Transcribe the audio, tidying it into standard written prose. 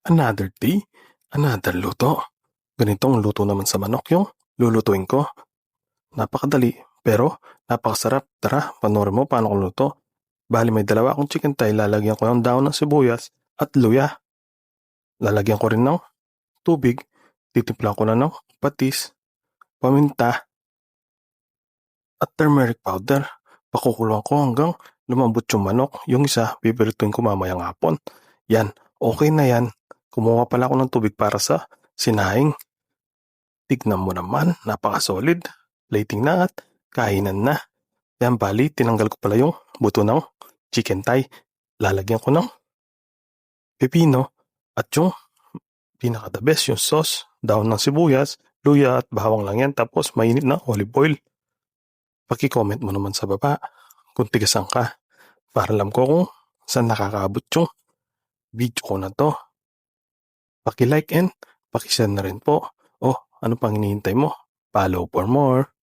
Another day, another luto. Ganitong luto naman sa manok yung lulutuin ko. Napakadali, pero napakasarap. Tara, panoorin mo paano ko luto. Bali may dalawa akong chicken thigh, lalagyan ko ng daon ng sibuyas at luya. Lalagyan ko rin ng tubig, titimplan ko na ng patis, paminta, at turmeric powder. Pakukulong ko hanggang lumambot yung manok. Yung isa, pipirituin ko mamayang hapon. Yan, okay na yan. Kumuha pala ako ng tubig para sa sinahing. Tignan mo naman, napaka-solid. Plating na at kainan na. Yan bali, tinanggal ko pala yung buto ng chicken thigh. Lalagyan ko ng pepino at yung pinaka-the best, yung sauce, daon ng sibuyas, luya at bawang lang yan. Tapos mainit na olive oil. Paki-comment mo naman sa baba kung tigasan ka para alam ko kung saan nakakaabot yung video ko na to. Paki-like and paki-share na rin po. Oh, ano pang hinihintay mo? Follow for more.